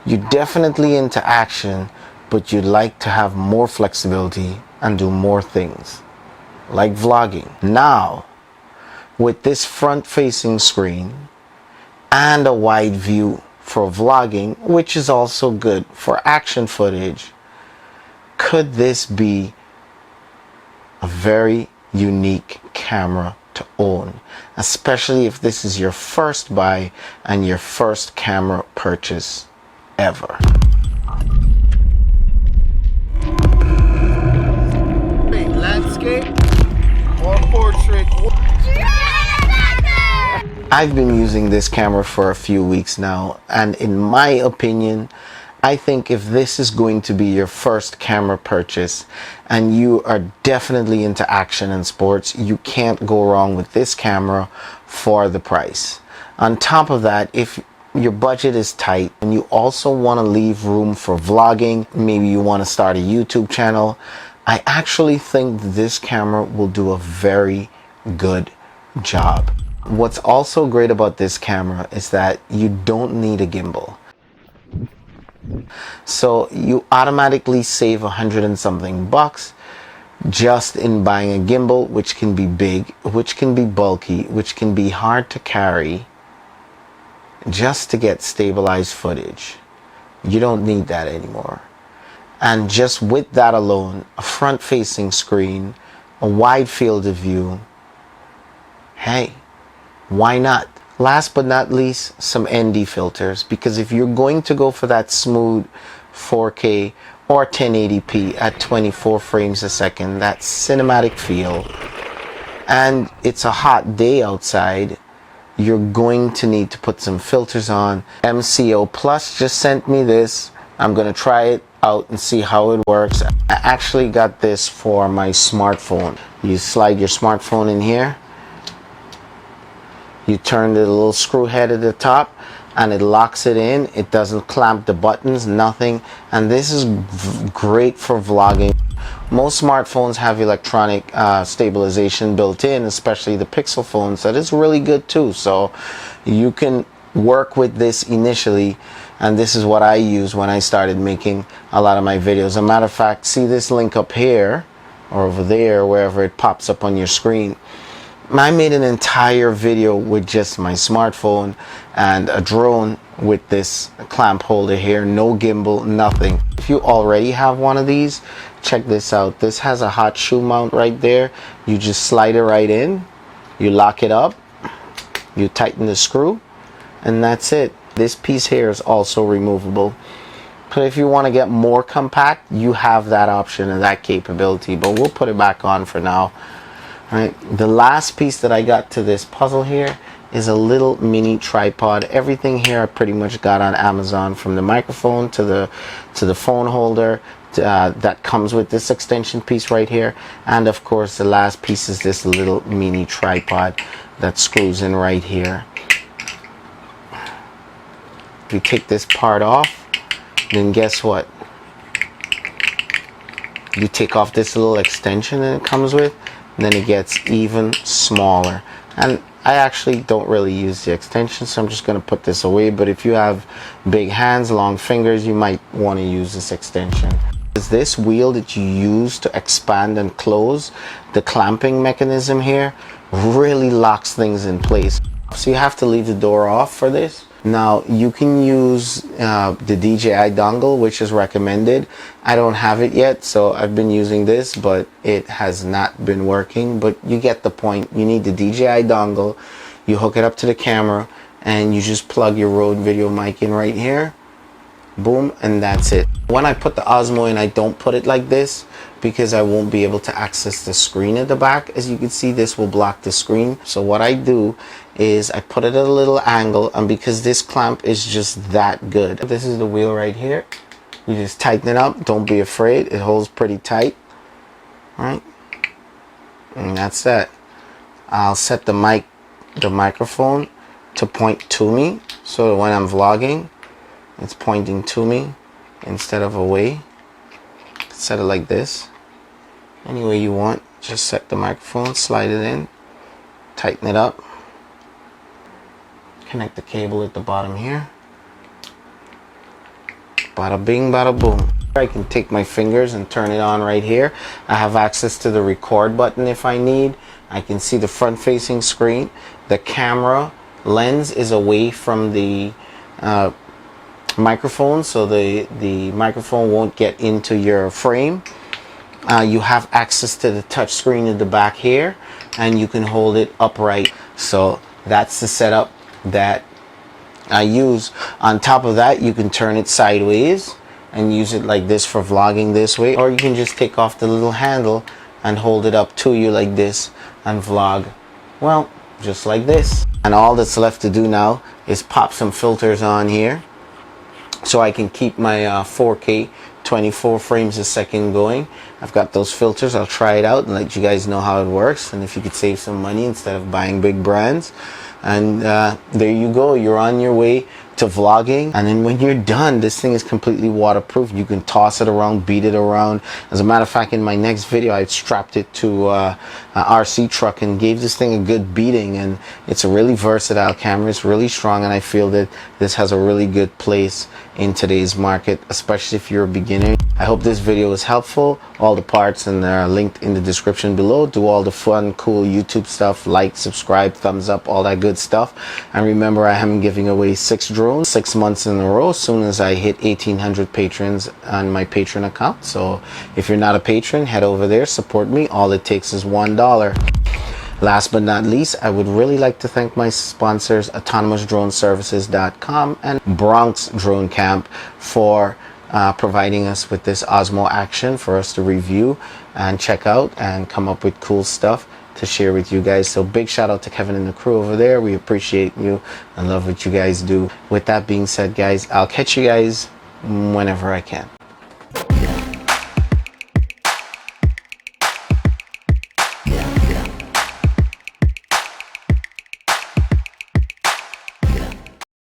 You're definitely into action, but you'd like to have more flexibility and do more things, like vlogging. Now, with this front-facing screen and a wide view for vlogging, which is also good for action footage, could this be a very unique camera to own, especially if this is your first buy and your first camera purchase ever? Landscape or portrait? I've been using this camera for a few weeks now, and in my opinion, I think if this is going to be your first camera purchase and you are definitely into action and sports, you can't go wrong with this camera for the price. On top of that, if your budget is tight and you also want to leave room for vlogging, maybe you want to start a YouTube channel, I actually think this camera will do a very good job. What's also great about this camera is that you don't need a gimbal. So you automatically save $100 and something bucks just in buying a gimbal, which can be big, which can be bulky, which can be hard to carry, just to get stabilized footage. You don't need that anymore. And just with that alone, a front-facing screen, a wide field of view, hey, why not? Last but not least, some ND filters, because if you're going to go for that smooth 4K or 1080p at 24 frames a second, that cinematic feel, and it's a hot day outside, you're going to need to put some filters on. MCO Plus just sent me this. I'm going to try it out and see how it works. I actually got this for my smartphone. You slide your smartphone in here. You turn the little screw head at the top and it locks it in. It doesn't clamp the buttons, nothing. And this is great for vlogging. Most smartphones have electronic stabilization built in, especially the Pixel phones. That is really good too. So you can work with this initially. And this is what I used when I started making a lot of my videos. As a matter of fact, see this link up here or over there, wherever it pops up on your screen. I made an entire video with just my smartphone and a drone with this clamp holder here, no gimbal, nothing. If you already have one of these, check this out. This has a hot shoe mount right there. You just slide it right in, you lock it up, you tighten the screw, and that's it. This piece here is also removable. But if you want to get more compact, you have that option and that capability, but we'll put it back on for now. Right. The last piece that I got to this puzzle here is a little mini tripod. Everything here I pretty much got on Amazon, from the microphone to the phone holder that comes with this extension piece right here, and of course the last piece is this little mini tripod that screws in right here. If you take this part off, then guess what? You take off this little extension that it comes with, and then it gets even smaller. And I actually don't really use the extension, so I'm just going to put this away. But if you have big hands, long fingers, you might want to use this extension. Is this wheel that you use to expand and close, the clamping mechanism here really locks things in place. So you have to leave the door off for this. Now you can use the DJI dongle, which is recommended. I don't have it yet, so I've been using this, but it has not been working. But you get the point. You need the DJI dongle, you hook it up to the camera, and you just plug your Rode video mic in right here. Boom, and that's it. When I put the Osmo in, I don't put it like this because I won't be able to access the screen at the back. As you can see, this will block the screen. So what I do is I put it at a little angle, and because this clamp is just that good. This is the wheel right here. You just tighten it up. Don't be afraid. It holds pretty tight. All right, and that's that. I'll set the microphone to point to me, so that when I'm vlogging, it's pointing to me instead of away. Set it like this. Any way you want. Just set the microphone, slide it in, tighten it up, connect the cable at the bottom here, Bada bing, bada boom. I can take my fingers and turn it on right here. I have access to the record button if I need. I can see the front facing screen. The camera lens is away from the microphone, so the microphone won't get into your frame. You have access to the touch screen in the back here, and you can hold it upright. So that's the setup that I use. On top of that, you can turn it sideways and use it like this for vlogging this way, or you can just take off the little handle and hold it up to you like this and vlog, well, just like this. And all that's left to do now is pop some filters on here so I can keep my 4K 24 frames a second going. I've got those filters. I'll try it out and let you guys know how it works, and if you could save some money instead of buying big brands. And there you go, you're on your way to vlogging. And then when you're done, this thing is completely waterproof. You can toss it around, beat it around. As a matter of fact, in my next video, I strapped it to an RC truck and gave this thing a good beating. And it's a really versatile camera. It's really strong, and I feel that this has a really good place in today's market, especially if you're a beginner. I hope this video was helpful. All the parts and they're linked in the description below. Do all the fun, cool YouTube stuff, like, subscribe, thumbs up, all that good stuff. And remember, I am giving away 6 drones 6 months in a row as soon as I hit 1,800 patrons on my Patreon account. So if you're not a patron, head over there, support me. All it takes is $1. Last but not least, I would really like to thank my sponsors, AutonomousDroneServices.com and Bronx Drone Camp, for providing us with this Osmo action for us to review and check out and come up with cool stuff to share with you guys. So big shout out to Kevin and the crew over there. We appreciate you and love what you guys do. With that being said, guys, I'll catch you guys whenever I can.